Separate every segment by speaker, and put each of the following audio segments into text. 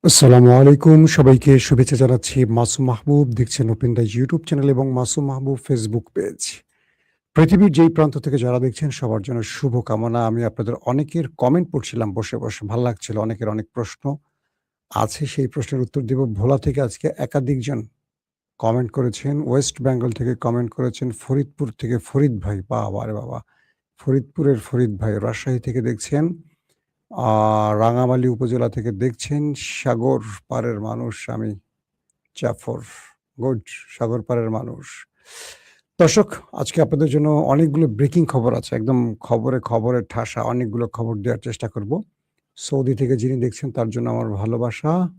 Speaker 1: আসসালামু আলাইকুম। সবাইকে শুভেচ্ছা জানাচ্ছি। মাসুম মাহবুব দেখছেন ওপেন দ্য ইউটিউব চ্যানেল এবং মাসুম মাহবুব ফেসবুক পেজ। পৃথিবীর যেই প্রান্ত থেকে যারা দেখছেন সবার জন্য শুভকামনা। আমি আপনাদের অনেকের কমেন্ট পড়ছিলাম বসে। ভাল লাগছিল। অনেকের অনেক প্রশ্ন আছে, সেই প্রশ্নের উত্তর দিব। ভোলা থেকে আজকে একাধিকজন কমেন্ট করেছেন। ওয়েস্ট বেঙ্গল থেকে কমেন্ট করেছেন। ফরিদপুর থেকে ফরিদ ভাই, বাবারে বাবা! ফরিদপুরের ফরিদ ভাই। রাজশাহী থেকে দেখছেন। আ রাঙামালী উপজেলা থেকে দেখছেন। সাগর পাড়ের মানুষ আমি। জাফর, গুড, সাগর পাড়ের মানুষ। দর্শক, আজকে আপনাদের জন্য অনেকগুলো ব্রেকিং খবর আছে। একদম খবরে ঠাসা অনেকগুলো খবর দেওয়ার চেষ্টা করব। সৌদি থেকে যিনি দেখছেন তার জন্য আমার ভালোবাসা।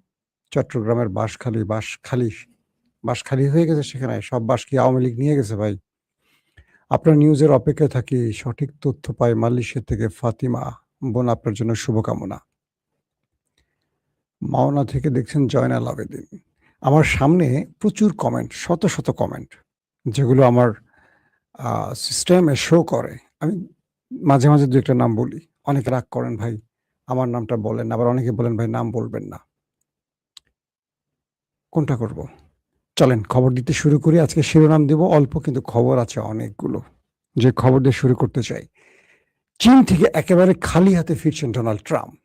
Speaker 1: চট্টগ্রামের বাঁশখালী হয়ে গেছে সেখানে। সব বাঁশ কি আওয়ামী লীগ নিয়ে গেছে ভাই? আপনার নিউজের অপেক্ষায় থাকি। সঠিক তথ্য পাই মালয়েশিয়া থেকে ফাতিমা। বোন, আপনার জন্য শুভকামনা। মাওনা থেকে দেখছেন জয়নাল আবেদীন। আমার সামনে প্রচুর কমেন্ট, শত কমেন্ট, যেগুলো আমার আ সিস্টেমে শো করে। আমি মাঝে ২-১ টা নাম বলি। অনেকে রাগ করেন, "ভাই আমার নামটা বলেন।" আবার অনেকে বলেন, "ভাই নাম বলবেন না।" কোনটা করব? চলেন খবর দিতে শুরু করি। আজকে শিরোনাম দিব অল্প, কিন্তু খবর আছে অনেকগুলো। যে খবর দিয়ে শুরু করতে চাই। চীন থেকে একেবারে খালি হাতে ফিরছেন ডোনাল্ড ট্রাম্প।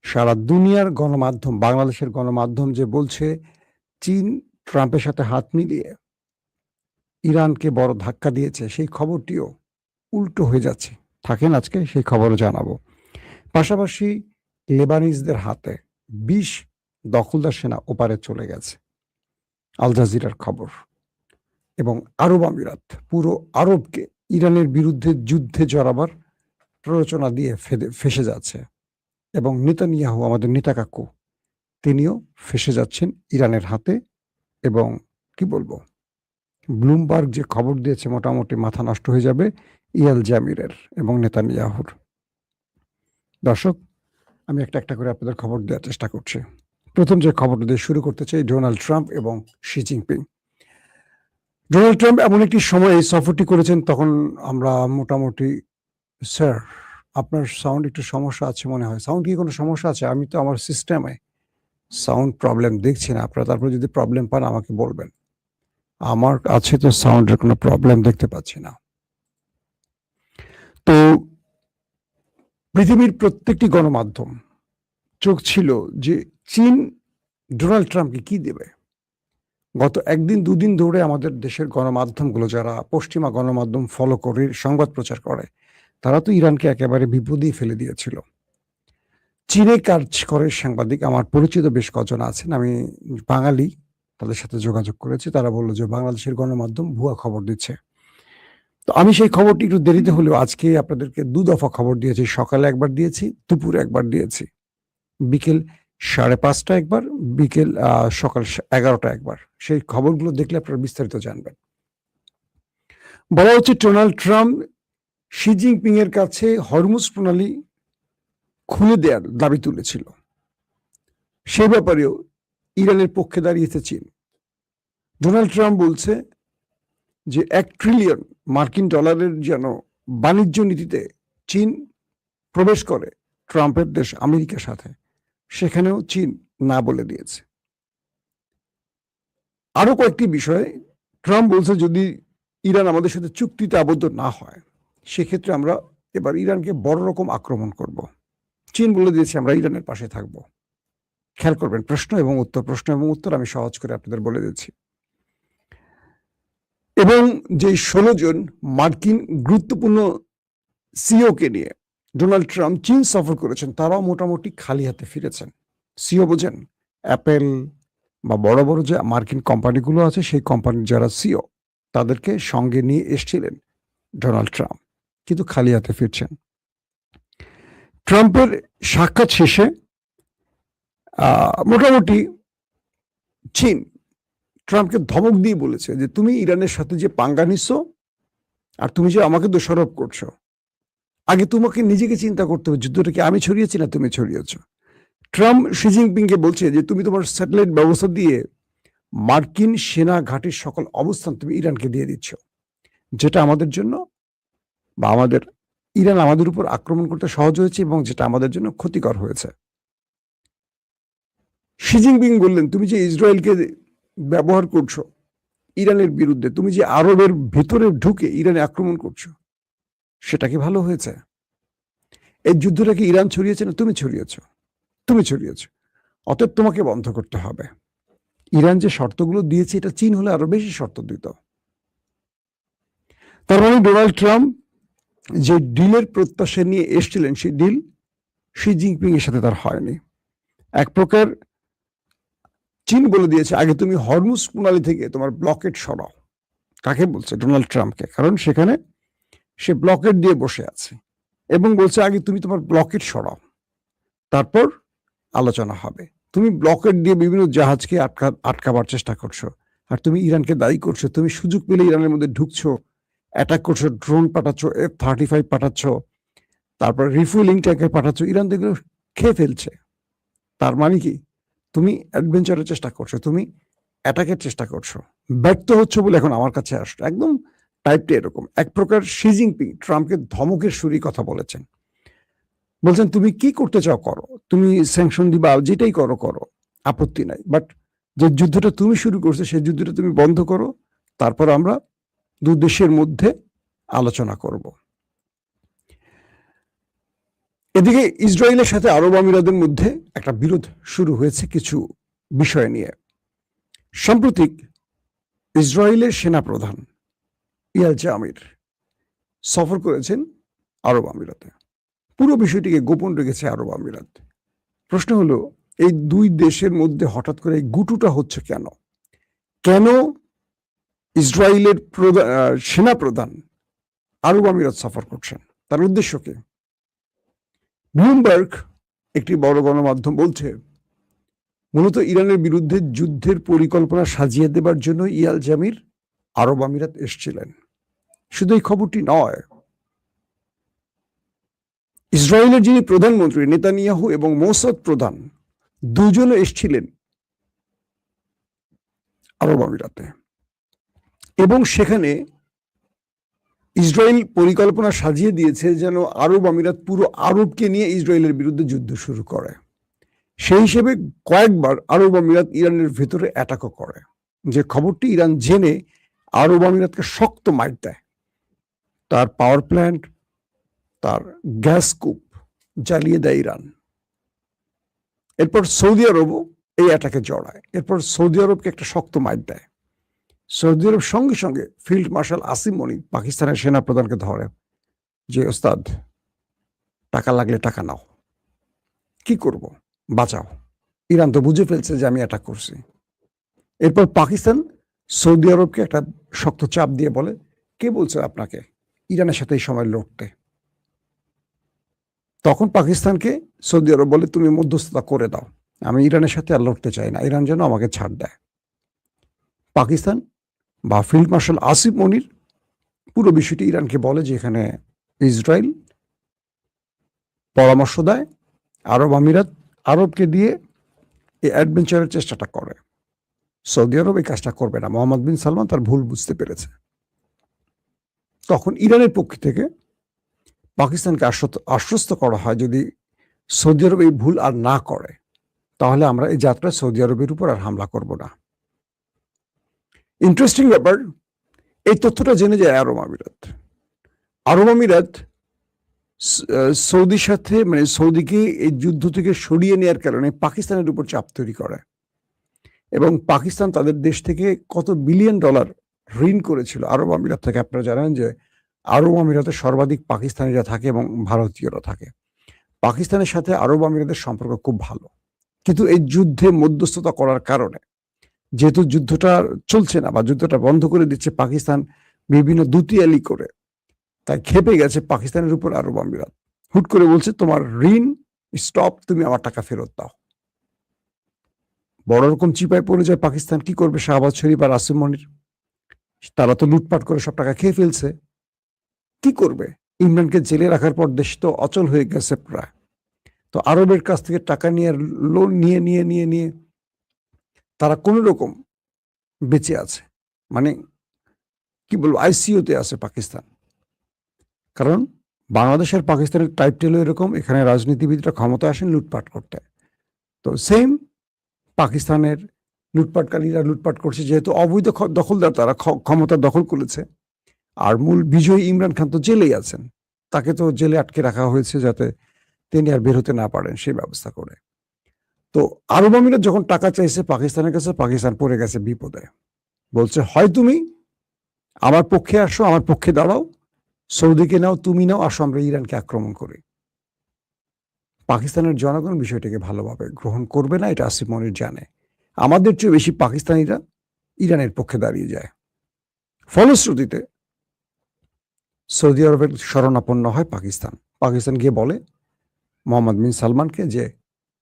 Speaker 1: সারা দুনিয়ার গণমাধ্যম, বাংলাদেশের গণমাধ্যম যে বলছে চীন ট্রাম্পের সাথে হাত মিলিয়ে ইরানকে বড় ধাক্কা দিয়েছে, সেই খবরটিও উল্টো হয়ে যাচ্ছে। থাকেন, আজকে সেই খবরও জানাবো। পাশাপাশি লেবানিজদের হাতে ২০ দখলদার সেনা ওপারে চলে গেছে। আল জাজিরার খবর। এবং আরব আমিরাত পুরো আরবকে ইরানের বিরুদ্ধে যুদ্ধে জড়াবার প্ররোচনা দিয়ে ফেঁসে যাচ্ছে। এবং নেতানিয়াহু, আমাদের নেতা কাকু, তিনিও ফেঁসে যাচ্ছেন ইরানের হাতে। এবং কি বলবো, ব্লুমবার্গ যে খবর দিয়েছে মোটামুটি মাথা নষ্ট হয়ে যাবে ইয়াল জামিরের এবং নেতানিয়াহুর। দর্শক, আমি একটা করে আপনাদের খবর দেওয়ার চেষ্টা করছি। প্রথম যে খবরটা দিয়ে শুরু করতে চাই, ডোনাল্ড ট্রাম্প এবং শি জিনপিং। ডোনাল্ড ট্রাম্প এমন একটি সময়ে এই সফরটি করেছেন, তখন আমরা মোটামুটি, স্যার আপনার সাউন্ড একটু সমস্যা আছে মনে হয়। সাউন্ড কি কোনো সমস্যা আছে? আমি তো আমার সিস্টেমে সাউন্ড প্রবলেম দেখছি না। আপনারা তারপরে যদি প্রবলেম পান আমাকে বলবেন। আমার কাছে তো সাউন্ডের কোনো প্রবলেম দেখতে পাচ্ছি না। তো পৃথিবীর প্রত্যেকটি গণমাধ্যম চোখ ছিল যে চীন ডোনাল্ড ট্রাম্পকে কি দেবে। গত ১ দিন ২ দিন ধরে আমাদের দেশের গণমাধ্যমগুলো, যারা পশ্চিমা গণমাধ্যম ফলো করে সংবাদ প্রচার করে, তারা তো ইরানকে একেবারে বিপদেই ফেলে দিয়েছিল। চীনে কাজ করে সাংবাদিক, আমার পরিচিত বেশ কজন আছেন, আমি বাঙালি, তাদের সাথে যোগাযোগ করেছি। তারা বলল যে বাংলাদেশের গণমাধ্যম ভুয়া খবর দিচ্ছে। তো আমি সেই খবরটি একটু দেরিতে হলেও আজকে আপনাদেরকে ২ দফা খবর দিয়েছি। সকালে একবার দিয়েছি, দুপুরে একবার দিয়েছি। বিকেল ৫:৩০ একবার, সকাল ১১টা একবার। সেই খবরগুলো দেখলে আপনারা বিস্তারিত জানবেন। বলা হচ্ছে ডোনাল্ড ট্রাম্প শি জিনপিং এর কাছে হরমুজ প্রণালী খুলে দেওয়ার দাবি তুলেছিল। সে ব্যাপারেও ইরানের পক্ষে দাঁড়িয়েছে চীন। ডোনাল্ড ট্রাম্প বলছে যে $১ ট্রিলিয়ন মার্কিন ডলারের যেন বাণিজ্য নীতিতে চীন প্রবেশ করে ট্রাম্পের দেশ আমেরিকার সাথে, সেখানেও চীন না বলে দিয়েছে। আরো কয়েকটি বিষয়ে ট্রাম্প বলছে যদি ইরান আমাদের সাথে চুক্তিতে আবদ্ধ না হয়, সেক্ষেত্রে আমরা এবার ইরানকে বড় রকম আক্রমণ করব। চীন বলে দিয়েছে আমরা ইরানের পাশে থাকব। খেয়াল করবেন, প্রশ্ন এবং উত্তর আমি সহজ করে আপনাদের বলে দিচ্ছি। এবং যে ১৬ জন মার্কিন গুরুত্বপূর্ণ সিইওকে নিয়ে ডোনাল্ড ট্রাম্প চীন সফর করেছেন, তারাও মোটামুটি খালি হাতে ফিরেছেন। সিইও বোঝেন? অ্যাপেল বা বড় যে মার্কিন কোম্পানিগুলো আছে, সেই কোম্পানির যারা সিইও, তাদেরকে সঙ্গে নিয়ে এসছিলেন ডোনাল্ড ট্রাম্প, কিন্তু খালি হাতে ফিরছেন। ট্রাম্পের সাক্ষাৎ শেষে মোটামুটি চীন ট্রাম্পকে ধমক দিয়ে বলেছে যে তুমি ইরানের সাথে যে পাঙ্গা নিচ্ছ আর তুমি যে আমাকে দোষারোপ করছো, আগে তোমাকে নিজেকে চিন্তা করতে হবে, যুদ্ধটা কি আমি ছড়িয়েছি না তুমি ছড়িয়েছ। ট্রাম্প শি জিনপিংকে বলছে যে তুমি তোমার স্যাটেলাইট ব্যবস্থা দিয়ে মার্কিন সেনা ঘাঁটির সকল অবস্থান তুমি ইরানকে দিয়ে দিচ্ছ, যেটা আমাদের জন্য বা ইরান আমাদের উপর আক্রমণ করতে সহজ হয়েছে এবং যেটা আমাদের জন্য ক্ষতিকর হয়েছে। শি জিনপিং বললেন, তুমি যে ইসরায়েলকে ব্যবহার করছো ইরানের বিরুদ্ধে, তুমি যে আরবের ভেতরে ঢুকে ইরানে আক্রমণ করছো, সেটা কি ভালো হয়েছে? এই যুদ্ধটা কি ইরান ছড়িয়েছে না তুমি ছড়িয়েছ? তুমি ছড়িয়েছ। অতএব তোমাকে বন্ধ করতে হবে। ইরান যে শর্তগুলো দিয়েছে, এটা চীন হলে আরো বেশি শর্ত দিত। তার মানে ডোনাল্ড ট্রাম্প যে ডিলের প্রত্যাশা নিয়ে এসেছিলেন, সেই ডিল শি জিনপিং এর সাথে তার হয়নি। এক প্রকার চীন বলে দিয়েছে, আগে তুমি হরমুজ প্রণালী থেকে তোমার ব্লকেট সরাও। কাকে বলছে? ডোনাল্ড ট্রাম্পকে। কারণ সেখানে সে ব্লকেট দিয়ে বসে আছে এবং বলছে, আগে তুমি তোমার ব্লকেট সরাও, তারপর আলোচনা হবে। তুমি ব্লকেট দিয়ে বিভিন্ন জাহাজকে আটকাবার চেষ্টা করছো, আর তুমি ইরানকে দায়ী করছো। তুমি সুযোগ পেলে ইরানের মধ্যে ঢুকছো, অ্যাটাক করছো, ড্রোন পাঠাচ্ছ, F-35 পাঠাচ্ছ, তারপর রিফুয়েলিং ট্যাঙ্কার পাঠাচ্ছ। ইরান তো এগুলো খেয়ে ফেলছে। তার মানে কি? তুমি অ্যাডভেঞ্চারের চেষ্টা করছো, তুমি অ্যাটাকের চেষ্টা করছো, ব্যর্থ হচ্ছে বলে এখন আমার কাছে আসছো। একদম টাইপটা এরকম। এক প্রকার শি জিনপিং ট্রাম্পকে ধমকের সুরেই কথা বলেছেন। বলছেন, তুমি কি করতে চাও করো, তুমি স্যাংশন দিবা, যেটাই করো করো, আপত্তি নাই, বাট যে যুদ্ধটা তুমি শুরু করছো সেই যুদ্ধটা তুমি বন্ধ করো, তারপর আমরা দু দেশের মধ্যে আলোচনা করব। এদিকে ইসরায়েলের সাথে আরব আমিরাতের মধ্যে একটা বিরোধ শুরু হয়েছে কিছু বিষয় নিয়ে। সাম্প্রতিক ইসরায়েলের সেনাপ্রধান ইয়াল জামির সফর করেছেন আরব আমিরাতে। পুরো বিষয়টিকে গোপন রেখেছে আরব আমিরাত। প্রশ্ন হলো, এই দুই দেশের মধ্যে হঠাৎ করে এই গুটুটা হচ্ছে কেন? কেন ইসরায়েলের সেনাপ্রধান আরব আমিরাত সফর করছেন? তার উদ্দেশ্য কি? ব্লুমবার্গ, একটি বড় গণমাধ্যম, বলছে মূলত ইরানের বিরুদ্ধে যুদ্ধের পরিকল্পনা সাজিয়ে দেবার জন্য ইয়াল জামির আরব আমিরাত এসেছিলেন। শুধু এই খবরটি নয়, ইসরায়েলের যিনি প্রধানমন্ত্রী নেতানিয়াহু এবং মোসাদ প্রধান, দুজনে এসেছিলেন আরব আমিরাতে, এবং সেখানে ইসরায়েল পরিকল্পনা সাজিয়ে দিয়েছে যেন আরব আমিরাত পুরো আরবকে নিয়ে ইসরায়েলের বিরুদ্ধে যুদ্ধ শুরু করে। সেই হিসেবে কয়েকবার আরব আমিরাত ইরানের ভেতরে অ্যাটাকও করে, যে খবরটি ইরান জেনে আরব আমিরাতকে শক্ত মাইট দেয়। তার পাওয়ার প্ল্যান্ট, তার গ্যাস কূপ জ্বালিয়ে দেয় ইরান। এরপর সৌদি আরবও এই অ্যাটাকে জড়ায়। এরপর সৌদি আরবকে একটা শক্ত মাইট দেয়। সৌদি আরব সঙ্গে সঙ্গে ফিল্ড মার্শাল আসিম মনি পাকিস্তানের সেনাপ্রধানকে ধরে, যে ওস্তাদ, টাকা লাগলে টাকা নাও, কি করব, বাঁচাও। ইরান তো বুঝে ফেলছে যে আমি অ্যাটাক করছি। এরপর পাকিস্তান সৌদি আরবকে একটা শক্ত চাপ দিয়ে বলে, কে বলছে আপনাকে ইরানের সাথে এই সময় লড়তে? তখন পাকিস্তানকে সৌদি আরব বলে, তুমি মধ্যস্থতা করে দাও, আমি ইরানের সাথে আর লড়তে চাই না, ইরান যেন আমাকে ছাড় দেয়। পাকিস্তান বা ফিল্ড মার্শাল আসিফ মনির পুরো বিষয়টি ইরানকে বলে যে এখানে ইসরায়েল পরামর্শ দেয়, আরব আমিরাত আরবকে দিয়ে এই অ্যাডভেঞ্চারের চেষ্টাটা করে। সৌদি আরব এই কাজটা করবে না। মোহাম্মদ বিন সালমান তার ভুল বুঝতে পেরেছে। তখন ইরানের পক্ষ থেকে পাকিস্তানকে আশ্বস্ত করা হয়, যদি সৌদি আরব এই ভুল আর না করে তাহলে আমরা এই যাত্রায় সৌদি আরবের উপর আর হামলা করব না। ইন্টারেস্টিং ব্যাপার, এই তথ্যটা জেনে যায় আরব আমিরাত। আরব আমিরাত সৌদির সাথে, মানে সৌদিকে এই যুদ্ধ থেকে সরিয়ে নেওয়ার কারণে পাকিস্তানের উপর চাপ তৈরি করে, এবং পাকিস্তান তাদের দেশ থেকে কত বিলিয়ন ডলার ঋণ করেছিল আরব আমিরাত থেকে। আপনারা জানেন যে আরব আমিরাতে সর্বাধিক পাকিস্তানিরা থাকে এবং ভারতীয়রা থাকে। পাকিস্তানের সাথে আরব আমিরাতের সম্পর্ক খুব ভালো, কিন্তু এই যুদ্ধে মধ্যস্থতা করার কারণে, যেহেতু যুদ্ধটা চলছে না বা যুদ্ধটা বন্ধ করে দিচ্ছে পাকিস্তান বিভিন্ন দুতিয়ালি করে, তাই খেপে গেছে পাকিস্তানের উপর আরব আমিরাত। হুট করে বলছে, তোমার ঋণ স্টপ, তুমি আমার টাকা ফেরত দাও। বড় রকম চিপায় পড়ে যায় পাকিস্তান। কি করবে শাহবাজ শরীফ আর আসিম মনির? তারা তো লুটপাট করে সব টাকা খেয়ে ফেলছে। কি করবে? ইমরানকে জেলে রাখার পর দেশ তো অচল হয়ে গেছে প্রায়। তো আরবের কাছ থেকে টাকা নিয়ে, লোন নিয়ে নিয়ে নিয়ে নিয়ে তারা কোন রকম বেঁচে আছে। মানে কি বলবো, আইসিইউতে আছে পাকিস্তান। কারণ বাংলাদেশ আর পাকিস্তানের টাইপটেল এরকম, এখানে রাজনীতিবিদরা ক্ষমতা আসেন লুটপাট করতে। তো সেম পাকিস্তানের লুটপাটকারীরা লুটপাট করছে, যেহেতু অবৈধ দখলদার, তারা ক্ষমতা দখল করেছে। আর মূল বিজয়ী ইমরান খান তো জেলেই আছেন, তাকে তো জেলে আটকে রাখা হয়েছে যাতে তিনি আর বের হতে না পারেন সেই ব্যবস্থা করে। তো আরব আমিরাত যখন টাকা চাইছে পাকিস্তানের কাছে, পাকিস্তান পড়ে গেছে বিপদে। বলছে হয় তুমি আমার পক্ষে আসো, আমার পক্ষে দাঁড়াও, সৌদিকে নাও, তুমি নাও, আসো আমরা ইরানকে আক্রমণ করি। পাকিস্তানের জনগণ বিষয়টাকে ভালোভাবে গ্রহণ করবে না, এটা আসিফ মনির জানে। আমাদের চেয়ে বেশি পাকিস্তানিরা ইরানের পক্ষে দাঁড়িয়ে যায়। ফলশ্রুতিতে সৌদি আরবের শরণাপন্ন হয় পাকিস্তান। পাকিস্তান গিয়ে বলে মোহাম্মদ বিন সালমানকে যে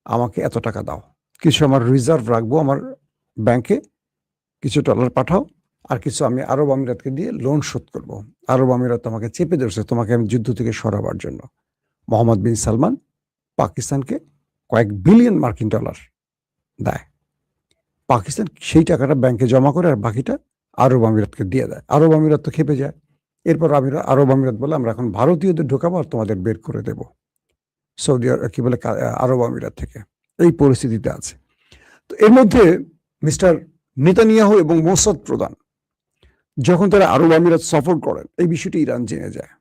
Speaker 1: আমাকে এত টাকা দাও, কিছু আমার রিজার্ভ রাখবো আমার ব্যাংকে, কিছু ডলার পাঠাও, আর কিছু আমি আরব আমিরাতকে দিয়ে লোন শোধ করব। আরব আমিরাত আমাকে চেপে ধরছে, তোমাকে আমি যুদ্ধ থেকে সরাবার জন্য। মোহাম্মদ বিন সালমান পাকিস্তানকে কয়েক বিলিয়ন মার্কিন ডলার দেয়। পাকিস্তান সেই টাকাটা ব্যাংকে জমা করে আর বাকিটা আরব আমিরাতকে দিয়ে দেয়। আরব আমিরাত তো খেপে যায়। এরপর আরব আমিরাত বলে আমরা এখন ভারতীয়দের ঢোকাবো আর তোমাদের বের করে দেব সৌদি কি বলে আরব আমিরাত থেকে। এই পরিস্থিতিতে আছে। তো এর মধ্যে মিস্টার নেতানিয়াহু এবং মোসাদ প্রধান যখন তারা আরব আমিরাত সফর করেন, এই বিষয়টি ইরান জেনে যায়।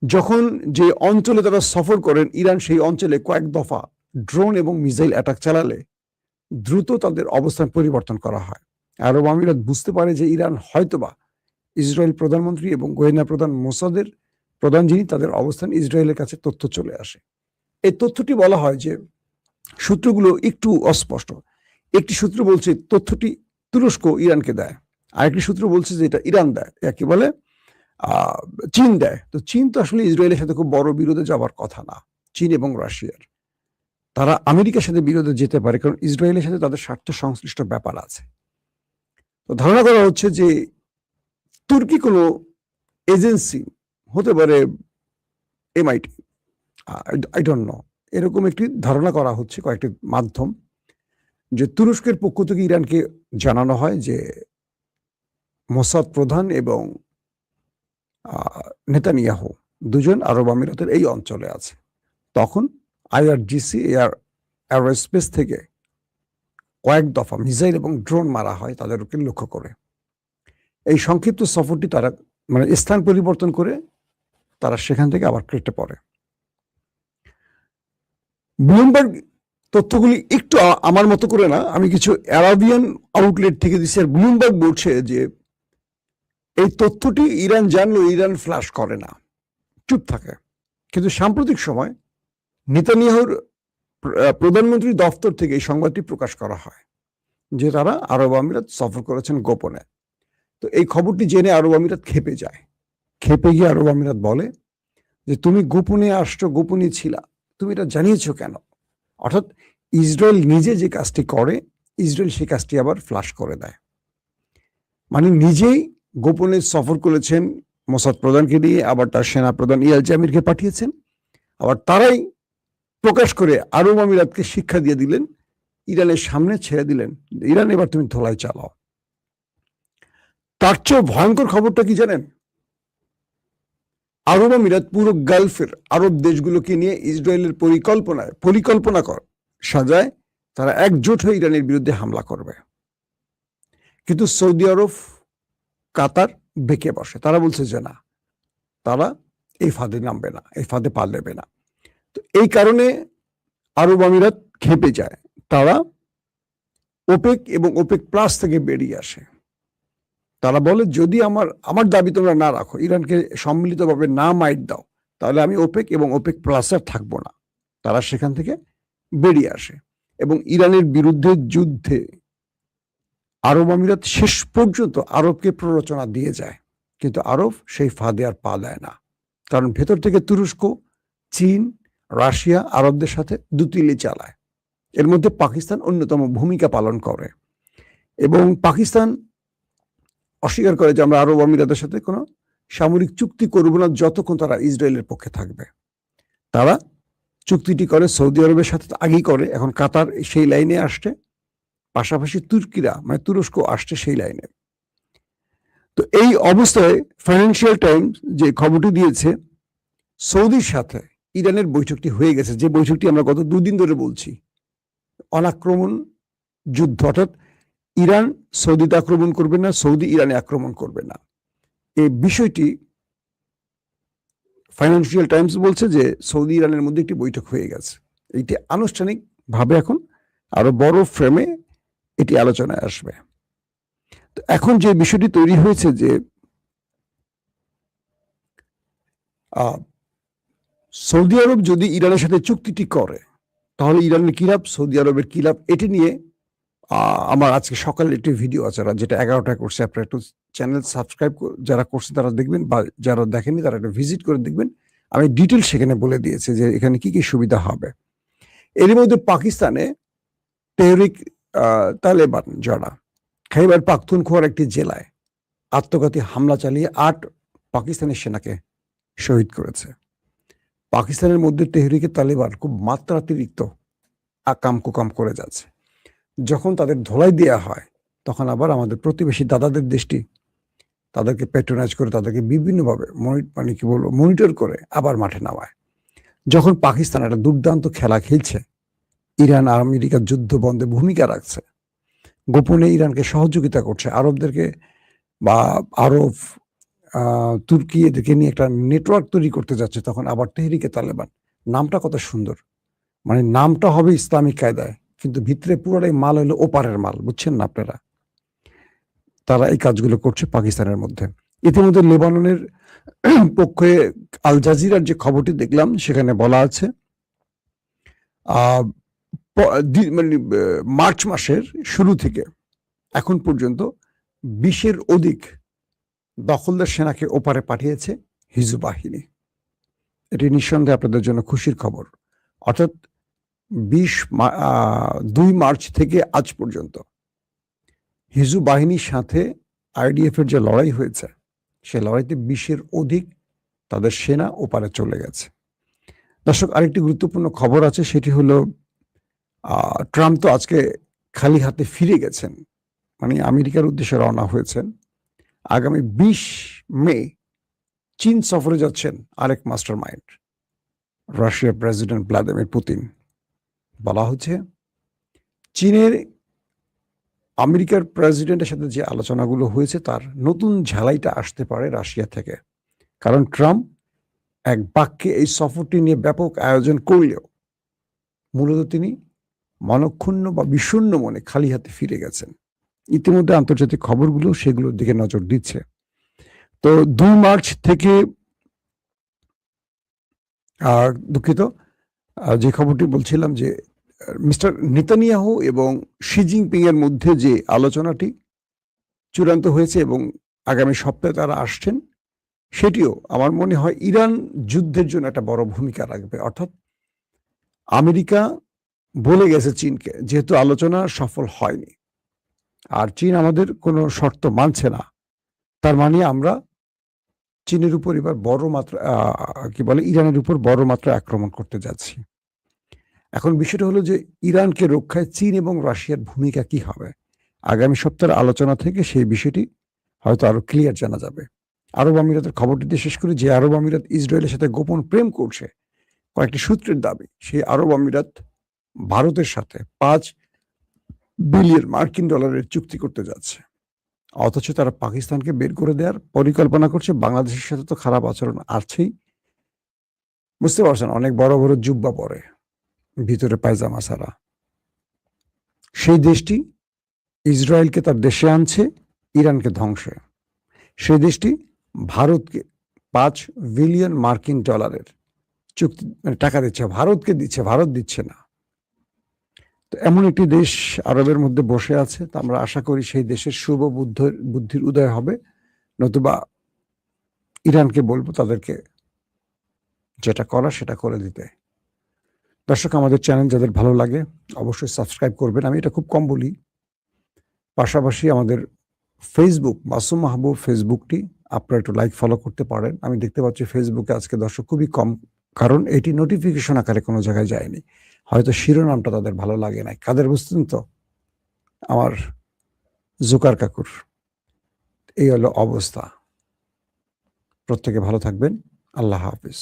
Speaker 1: যখন যে অঞ্চলে তারা সফর করেন, ইরান সেই অঞ্চলে কয়েক দফা ড্রোন এবং মিসাইল অ্যাটাক চালালে দ্রুত তাদের অবস্থান পরিবর্তন করা হয়। আরব আমিরাত বুঝতে পারে যে ইরান হয়তোবা ইসরায়েল প্রধানমন্ত্রী এবং গোয়েন্দা প্রধান মোসাদের প্রধান যিনি, তাদের অবস্থান ইসরায়েলের কাছে তথ্য চলে আসে। এই তথ্যটি বলা হয় যে সূত্রগুলো একটু অস্পষ্ট। একটি সূত্র বলছে তথ্যটি তুরস্ক ইরানকে দেয়, আরেকটি সূত্র বলছে যে এটা ইরান দেয়, একে বলে চীন দেয়। তো চীন তো আসলে ইসরায়েলের সাথে খুব বড় বিরোধে যাওয়ার কথা না, চীন এবং রাশিয়ার। তারা আমেরিকার সাথে বিরোধে যেতে পারে, কারণ ইসরায়েলের সাথে তাদের স্বার্থ সংশ্লিষ্ট ব্যাপার আছে। তো ধারণা করা হচ্ছে যে তুর্কি কোনো এজেন্সি হতে পারে, MIT, আই ডোন্ট নো, এরকম একটি ধারণা করা হচ্ছে কয়েকটি মাধ্যম, যে তুরস্কের পক্ষ থেকে ইরানকে জানানো হয় যে মোসাদ প্রধান এবং নেতানিয়াহু দুজন আরব আমিরাতের এই অঞ্চলে আছে। তখন IRGC এয়ারস্পেস থেকে কয়েক দফা মিসাইল এবং ড্রোন মারা হয় তাদেরকে লক্ষ্য করে। এই সংক্ষিপ্ত সফরটি তারা মানে স্থান পরিবর্তন করে তারা সেখান থেকে আবার কেটে পড়ে। ব্লুমবার্গ তথ্যগুলি একটু আমার মতো করে না, আমি কিছু আরাবিয়ান আউটলেট থেকে দিচ্ছি। আর ব্লুমবার্গ বলছে যে এই তথ্যটি ইরান জানলেও ইরান ফ্ল্যাশ করে না, চুপ থাকে। কিন্তু সাম্প্রতিক সময় নেতানিয়াহুর প্রধানমন্ত্রী দফতর থেকে এই সংবাদটি প্রকাশ করা হয় যে তারা আরব আমিরাত সফর করেছেন গোপনে। তো এই খবরটি জেনে আরব আমিরাত খেপে যায়। খেপে গিয়ে আরব আমিরাত বলে যে তুমি গোপনে আসছো, গোপনে ছিলা, তুমি এটা জানিয়েছো কেন? অর্থাৎ ইসরায়েল নিজে যে কাজটি করে, ইসরায়েল সেই কাজটি আবার ফ্লাশ করে দেয়। মানে নিজেই গোপনে সফর করেছেন মোসাদ প্রধানকে দিয়ে, আবার তার সেনা প্রধান ইয়াল জামিরকে পাঠিয়েছেন, আবার তারাই প্রকাশ করে আরব আমিরাতকে শিক্ষা দিয়ে দিলেন, ইরানের সামনে ছেড়ে দিলেন, ইরান এবার তুমি ধোলাই চালাও। তার চেয়ে ভয়ঙ্কর খবরটা কি জানেন? আরব আমিরাত পুরো গালফের আরব দেশগুলোকে নিয়ে ইসরায়েলের পরিকল্পনা সাজায় তারা একজোট হয়ে ইরানের বিরুদ্ধে হামলা করবে। কিন্তু সৌদি আরব, কাতার বেঁকে বসে। তারা বলছে যে না, তারা এই ফাঁদে নামবে না, এই ফাঁদে পা দেবে না। তো এই কারণে আরব আমিরাত খেপে যায়। তারা ওপেক এবং ওপেক প্লাস থেকে বেরিয়ে আসে। তারা বলে যদি আমার দাবি তোমরা না রাখো, ইরানকে সম্মিলিতভাবে না মাইট দাও, তাহলে আমি ওপেক এবং ওপেক প্লাসে থাকবো না। তারা সেখান থেকে বেরিয়ে আসে এবং ইরানের বিরুদ্ধে যুদ্ধে আরব আমিরাত শেষ পর্যন্ত আরবকে প্ররোচনা দিয়ে যায়, কিন্তু আরব সেই ফাঁদে আর পা দেয় না। কারণ ভেতর থেকে তুরস্ক, চীন, রাশিয়া আরবদের সাথে দুতিলি চালায়। এর মধ্যে পাকিস্তান অন্যতম ভূমিকা পালন করে এবং পাকিস্তান অস্বীকার করে যে আমরা আরব আমিরাতের সাথে কোনো সামরিক চুক্তি করব না যতক্ষণ তারা ইসরায়েলের পক্ষে থাকবে। তারা চুক্তিটি করে সৌদি আরবের সাথে, আগেই করে, এখন কাতার সেই লাইনে আসছে, পাশাপাশি তুর্কিরা মানে তুরস্ক আসছে সেই লাইনে। তো এই অবস্থায় ফাইন্যান্সিয়াল টাইমস যে খবরটি দিয়েছে, সৌদির সাথে ইরানের বৈঠকটি হয়ে গেছে, যে বৈঠকটি আমরা গত 2 দিন ধরে বলছি, অনাক্রমণ যুদ্ধ, অর্থাৎ ইরান সৌদিতে আক্রমণ করবে না, সৌদি ইরানে আক্রমণ করবে না। এই বিষয়টি ফাইন্যান্সিয়াল টাইমস বলছে যে সৌদি ইরানের মধ্যে একটি বৈঠক হয়ে গেছে। এইটি আনুষ্ঠানিকভাবে এখন আরো বড় ফ্রেমে এটি আলোচনায় আসবে। তো এখন যে বিষয়টি তৈরি হয়েছে যে সৌদি আরব যদি ইরানের সাথে চুক্তিটি করে তাহলে ইরানের কি লাভ, সৌদি আরবের কি লাভ, এটি নিয়ে আমার আজকে সকালে একটি ভিডিও আছে, যেটা 11টায় করছে। আপনারা একটু চ্যানেল সাবস্ক্রাইব যারা করছে তারা দেখবেন, বা যারা দেখেনি তারা একটু ভিজিট করে দেখবেন। আমি ডিটেল সেখানে বলে দিয়েছি যে এখানে কি কি সুবিধা হবে। এর মধ্যে পাকিস্তানে তেহরিক তালেবান যারা খাইবার পাখতুনখোয়ার একটি জেলায় আত্মঘাতী হামলা চালিয়ে 8 পাকিস্তানের সেনাকে শহীদ করেছে। পাকিস্তানের মধ্যে তেহরিকে তালেবান খুব মাত্রাতিরিক্ত আকাম কুকাম করে যাচ্ছে। যখন তাদের ধোলাই দেওয়া হয় তখন আবার আমাদের প্রতিবেশী দাদাদের দেশটি তাদেরকে প্যাট্রোনাইজ করে, তাদেরকে বিভিন্নভাবে মনিটর করে আবার মাঠে নামায়। যখন পাকিস্তান একটা দুর্দান্ত খেলা খেলছে, ইরান আর আমেরিকার যুদ্ধ বন্ধে ভূমিকা রাখছে, গোপনে ইরানকে সহযোগিতা করছে, আরবদেরকে বা আরব তুর্কি এদেরকে নিয়ে একটা নেটওয়ার্ক তৈরি করতে যাচ্ছে, তখন আবার তেহরিকে তালেবান, নামটা কত সুন্দর, মানে নামটা হবে ইসলামিক কায়দায় কিন্তু ভিতরে পুরোটাই মাল হলো ওপারের মাল, বুঝছেন না আপনারা। তারা এই কাজগুলো করছে পাকিস্তানের মধ্যে। ইতিমধ্যে লেবাননের পক্ষে আল জাজিরার যে খবরটি দেখলাম সেখানে বলা আছে মানে মার্চ মাসের শুরু থেকে এখন পর্যন্ত 20-এর অধিক দখলদার সেনাকে ওপারে পাঠিয়েছে হিজু বাহিনী। এটি নিঃসন্দেহে আপনাদের জন্য খুশির খবর। অর্থাৎ 2 মার্চ থেকে আজ পর্যন্ত হিজু বাহিনীর সাথে আইডিএফ এর যে লড়াই হয়েছে সে লড়াইতে 20-এর অধিক তাদের সেনা ওপারে চলে গেছে। দর্শক, আরেকটি গুরুত্বপূর্ণ খবর আছে, সেটি হলো ট্রাম্প তো আজকে খালি হাতে ফিরে গেছেন, মানে আমেরিকার উদ্দেশ্যে রওনা হয়েছেন। আগামী 20 মে চীন সফরে যাচ্ছেন আরেক মাস্টার মাইন্ড, রাশিয়ার প্রেসিডেন্ট ভ্লাদিমির পুতিন। বলা হচ্ছে চীনের আমেরিকার প্রেসিডেন্টের সাথে যে আলোচনাগুলো হয়েছে তার নতুন ঝালাইটা আসতে পারে রাশিয়া থেকে। কারণ ট্রাম্প এক বাক্যে এই সফরটি নিয়ে ব্যাপক আয়োজন করলেও মূলত তিনি মনক্ষুণ্ণ বা বিষণ্ণ মনে খালি হাতে ফিরে গেছেন। ইতিমধ্যে আন্তর্জাতিক খবরগুলো সেগুলোর দিকে নজর দিচ্ছে। তো 2 মার্চ থেকে দুঃখিত, যে খবরটি বলছিলাম যে মিস্টার নেতানিয়াহু এবং শি জিনপিং এর মধ্যে যে আলোচনাটি চূড়ান্ত হয়েছে এবং আগামী সপ্তাহে তারা আসছেন, সেটিও আমার মনে হয় ইরান যুদ্ধের জন্য একটা বড় ভূমিকা রাখবে। অর্থাৎ আমেরিকা বলে গেছে চীনকে, যেহেতু আলোচনা সফল হয়নি আর চীন আমাদের কোনো শর্ত মানছে না, তার মানে আমরা চীনের উপর এবার বড় মাত্রা ইরানের উপর বড় মাত্রা আক্রমণ করতে যাচ্ছি। এখন বিষয়টা হলো যে ইরানকে রক্ষায় চীন এবং রাশিয়ার ভূমিকা কি হবে। আগামী সপ্তাহের আলোচনা থেকে সেই বিষয়টি হয়তো আরো ক্লিয়ার জানা যাবে। আরব আমিরাতের খবরটি দিয়ে শেষ করি যে আরব আমিরাত ইসরায়েলের সাথে গোপন প্রেম করছে, কয়েকটি সূত্রের দাবি। সেই আরব আমিরাত ভারতের সাথে $5 বিলিয়ন মার্কিন ডলারের চুক্তি করতে যাচ্ছে, অথচ তারা পাকিস্তানকে বের করে দেওয়ার পরিকল্পনা করছে। বাংলাদেশের সাথে তো খারাপ আচরণ আছেই, বুঝতে পারছেন, অনেক বড় বড় জুব্বা পরে ভিতরে পায়জামা ছাড়া। সেই দেশটি ইসরায়েলকে তার দেশে আনছে ইরানকে ধ্বংসে। সেই দেশটি ভারতকে $5 বিলিয়ন মার্কিন ডলারের চুক্তি মানে টাকা দিচ্ছে, ভারতকে দিচ্ছে, ভারত দিচ্ছে না। তো এমন একটি দেশ আরবের মধ্যে বসে আছে, তা আমরা আশা করি সেই দেশের শুভ বুদ্ধির উদয় হবে, নতুবা ইরানকে বলবো তাদেরকে যেটা করা সেটা করে দিতে। দর্শক, আমাদের চ্যানেল যাদের ভালো লাগে অবশ্যই সাবস্ক্রাইব করবেন, আমি এটা খুব কম বলি। পাশাপাশি আমাদের ফেসবুক মাসুম মাহবুব ফেসবুকটি আপনারা একটু লাইক ফলো করতে পারেন। আমি দেখতে পাচ্ছি ফেসবুকে আজকে দর্শক খুবই কম, কারণ এটি নোটিফিকেশন আকারে কোনো জায়গায় যায়নি, হয়তো শিরোনামটা তাদের ভালো লাগে নাই। কাদের বুঝতেন তো? আমার জুকার কাকুর। এই হলো অবস্থা। প্রত্যেকে ভালো থাকবেন। আল্লাহ হাফিজ।